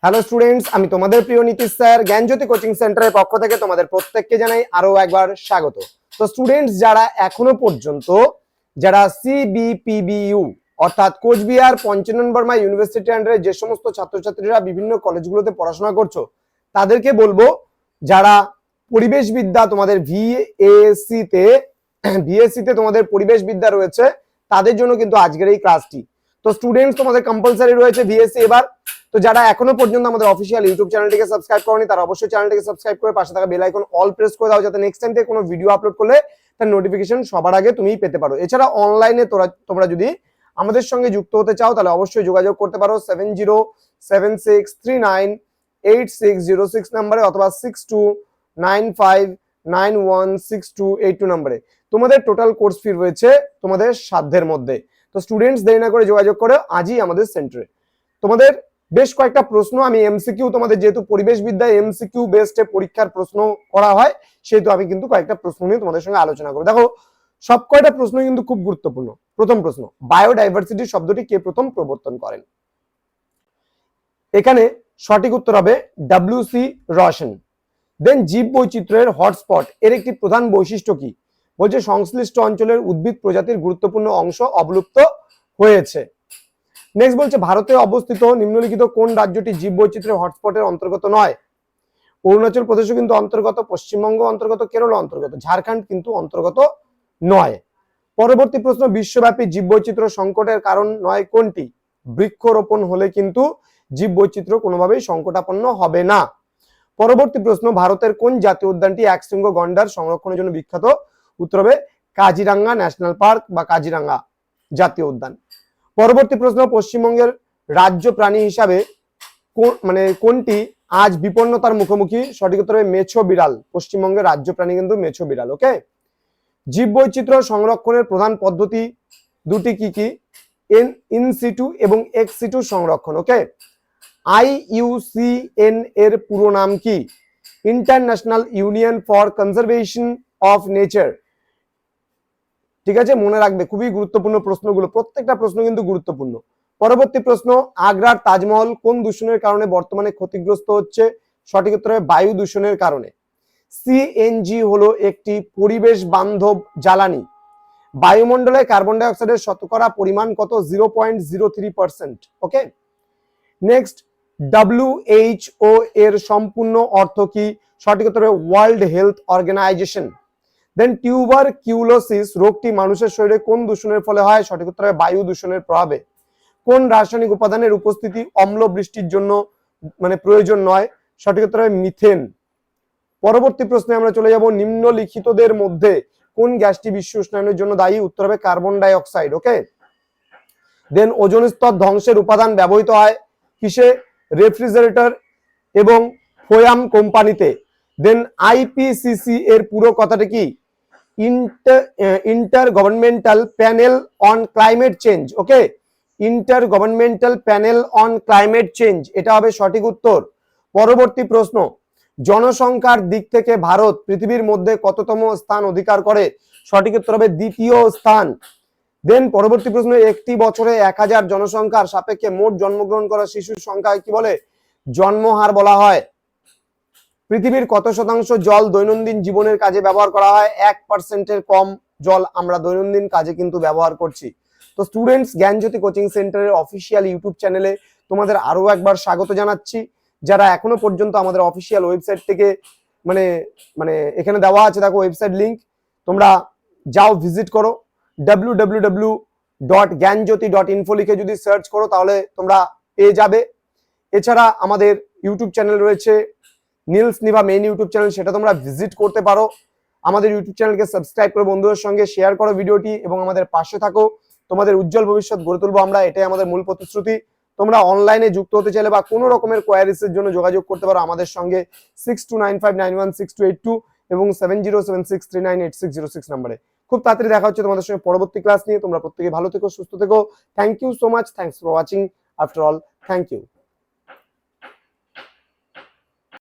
Hello students, আমি তোমাদের প্রিয় নীতিশ স্যার জ্ঞানজ্যোতি কোচিং সেন্টারের পক্ষ থেকে তোমাদের প্রত্যেককে জানাই আরো একবার স্বাগত। তো স্টুডেন্টস যারা এখনো পর্যন্ত যারা সিবিপিবিইউ অর্থাৎ কোচবিহার পঞ্চানন বর্মা ইউনিভার্সিটি আন্ডারে যে সমস্ত ছাত্রছাত্রীরা বিভিন্ন কলেজগুলোতে পড়াশোনা করছো তাদেরকে বলবো, যারা পরিবেশবিদ্যা তোমাদের ভিএসসি তে তোমাদের পরিবেশবিদ্যা রয়েছে তাদের জন্য কিন্তু আজকের এই ক্লাসটি। তো স্টুডেন্টস তোমাদের কম্পালসারি রয়েছে ভিএসসি এবার। তো যারা এখনো পর্যন্ত আমাদের অফিসিয়াল ইউটিউব চ্যানেলটিকে সাবস্ক্রাইব করনি তারা অবশ্যই চ্যানেলটিকে সাবস্ক্রাইব করে পাশে থাকা বেল আইকন অল প্রেস করে দাও, যাতে নেক্সট টাইম থেকে কোনো ভিডিও আপলোড করলে তার নোটিফিকেশন সবার আগে তুমিই পেতে পারো। এছাড়া অনলাইনে তোমরা যদি আমাদের সঙ্গে যুক্ত হতে চাও তাহলে অবশ্যই যোগাযোগ করতে পারো 7076398606 নম্বরে অথবা 6295916282 নম্বরে। তোমাদের টোটাল কোর্স ফি রয়েছে তোমাদের সাধ্যের মধ্যে। তো স্টুডেন্টস দেরি না করে যোগাযোগ করে আজই আমাদের সেন্টারে। তোমাদের বেশ কয়েকটা প্রশ্ন আমি এমসিকিউ, তোমাদের যেহেতু পরিবেশবিদ্যায় এমসিকিউ বেসডে পরীক্ষার প্রশ্ন করা হয় সেহেতু আমি কিন্তু কয়েকটা প্রশ্ন নিয়ে তোমাদের সঙ্গে আলোচনা করব। দেখো সব কয়টা প্রশ্ন কিন্তু খুব গুরুত্বপূর্ণ। প্রথম প্রশ্ন, বায়োডাইভার্সিটি শব্দটি কে প্রথম প্রবর্তন করেন? এখানে সঠিক উত্তর হবে ডব্লিউ.সি. রসেন। দেন জীব বৈচিত্র্যের হটস্পট এর একটি প্রধান বৈশিষ্ট্য কি? বলছে সংশ্লিষ্ট অঞ্চলের উদ্ভিদ প্রজাতির গুরুত্বপূর্ণ অংশ অবলুপ্ত হয়েছে। নেক্সট বলছে ভারতে অবস্থিত নিম্নলিখিত কোন রাজ্যটি জীব বৈচিত্র্যের হটস্পটের অন্তর্গত নয়? অরুণাচল প্রদেশও কিন্তু অন্তর্গত, পশ্চিমবঙ্গ অন্তর্গত, কেরল অন্তর্গত, ঝাড়খণ্ড কিন্তু অন্তর্গত নয়। পরবর্তী প্রশ্ন, বিশ্বব্যাপী জীব বৈচিত্র্য সংকটের কারণ নয় কোনটি? বৃক্ষরোপণ হলে কিন্তু জীব বৈচিত্র্য কোনোভাবেই সংকটাপন্ন হবে না। পরবর্তী প্রশ্ন, ভারতের কোন জাতীয় উদ্যানটি একশৃঙ্গ গন্ডার সংরক্ষণের জন্য বিখ্যাত? উত্তর হবে কাজিরাঙ্গা ন্যাশনাল পার্ক বা কাজিরাঙ্গা জাতীয় উদ্যান। পরবর্তী প্রশ্ন, পশ্চিমবঙ্গের রাজ্য প্রাণী হিসাবে কোনটি আজ বিপন্নতার মুখোমুখি? সঠিক উত্তর হবে মেছো বিড়াল। পশ্চিমবঙ্গের রাজ্য প্রাণী কিন্তু মেছো বিড়াল। ওকে, জীব বৈচিত্র্য সংরক্ষণের প্রধান পদ্ধতি দুটি কি কি? ইন সিটু এবং এক্স সিটু সংরক্ষণ। ওকে, IUCN এর পুরো নাম কি? International union for conservation of nature. ঠিক আছে, মনে রাখবে, খুবই গুরুত্বপূর্ণ প্রশ্নগুলো, প্রত্যেকটা প্রশ্ন কিন্তু গুরুত্বপূর্ণ। পরবর্তী প্রশ্ন, আগ্রার তাজমহল কোন দূষণের কারণে বর্তমানে ক্ষতিগ্রস্ত হচ্ছে? সঠিক উত্তর হবে বায়ু দূষণের কারণে। সিএনজি হলো একটি পরিবেশ বান্ধব জ্বালানি। বায়ুমণ্ডলে কার্বন ডাই অক্সাইডের শতকরা পরিমাণ কত? 0.03%। ওকে, নেক্সট, WHO এর সম্পূর্ণ অর্থ কি? সঠিক উত্তর হবে ওয়ার্ল্ড হেলথ অর্গানাইজেশন। দেন টিউবারকিউলোসিস রোগটি মানুষের শরীরে কোন দূষণের ফলে হয়? সঠিক উত্তর হবে বায়ু দূষণের প্রভাবে। কোন রাসায়নিক উপাদানের উপস্থিতি অম্ল বৃষ্টির জন্য প্রয়োজন নয়? সঠিক উত্তর হবে মিথেন। পরবর্তী প্রশ্নে আমরা চলে যাব, নিম্নলিখিতদের মধ্যে কোন গ্যাসটি বিশ্ব উষ্ণায়নের জন্য দায়ী? উত্তর হবে কার্বন ডাই অক্সাইড। ওকে, দেন ওজোন স্তর ধ্বংসের উপাদান ব্যবহৃত হয় কিসে? রেফ্রিজারেটর এবং ফোয়াম কোম্পানিতে। দেন IPCC এর পুরো কথাটা কি? Inter governmental panel on climate change. Okay, inter governmental panel on climate change, এটা হবে সঠিক উত্তর। পরবর্তী প্রশ্ন, জনসংখ্যার দিক থেকে ভারত পৃথিবীর মধ্যে কততম স্থান অধিকার করে? সঠিক উত্তর হবে দ্বিতীয় স্থান। দেন পরবর্তী প্রশ্ন, একটি বছরে 1000 জনসংখ্যার সাপেক্ষে মোট জন্মগ্রহণ করা শিশুর সংখ্যা কি বলে? জন্মহার বলা হয়। পৃথিবীর কত শতাংশ জল দৈনন্দিন জীবনের কাজে ব্যবহার করা হয়? 1%-এর কম জল আমরা দৈনন্দিন কাজে কিন্তু ব্যবহার করছি। তো স্টুডেন্টস, জ্ঞানজ্যোতি কোচিং সেন্টারের অফিসিয়াল ইউটিউব চ্যানেলে তোমাদের আরো একবার স্বাগত জানাচ্ছি। যারা এখনো পর্যন্ত আমাদের অফিসিয়াল ওয়েবসাইট থেকে এখানে দেওয়া আছে, দেখো ওয়েবসাইট লিংক, তোমরা যাও ভিজিট করো। www.gyanjyoti.info লিখে যদি সার্চ করো তাহলে তোমরা পেয়ে যাবে। এছাড়া আমাদের ইউটিউব চ্যানেল রয়েছে Niels Nibha main YouTube channel, সেটা তোমরা ভিজিট করতে পারো। আমাদের ইউটিউব চ্যানেলকে সাবস্ক্রাইব করে বন্ধুদের সঙ্গে শেয়ার করো ভিডিওটি এবং আমাদের পাশে থাকো। তোমাদের উজ্জ্বল ভবিষ্যৎ গড়ে তুলবো আমরা, এটাই আমাদের মূল প্রতিশ্রুতি। তোমরা অনলাইনে যুক্ত হতে চাইলে বা কোনো রকমের কোয়ারিজের জন্য যোগাযোগ করতে পারো আমাদের সঙ্গে 6295916282 এবং 7076398606 নম্বরে। খুব তাড়াতাড়ি দেখা হচ্ছে তোমাদের সঙ্গে পরবর্তী ক্লাস নিয়ে। তোমরা প্রত্যেকে ভালো থেকো, সুস্থ থেকো। Thank you so much, thanks for watching. After all, thank you.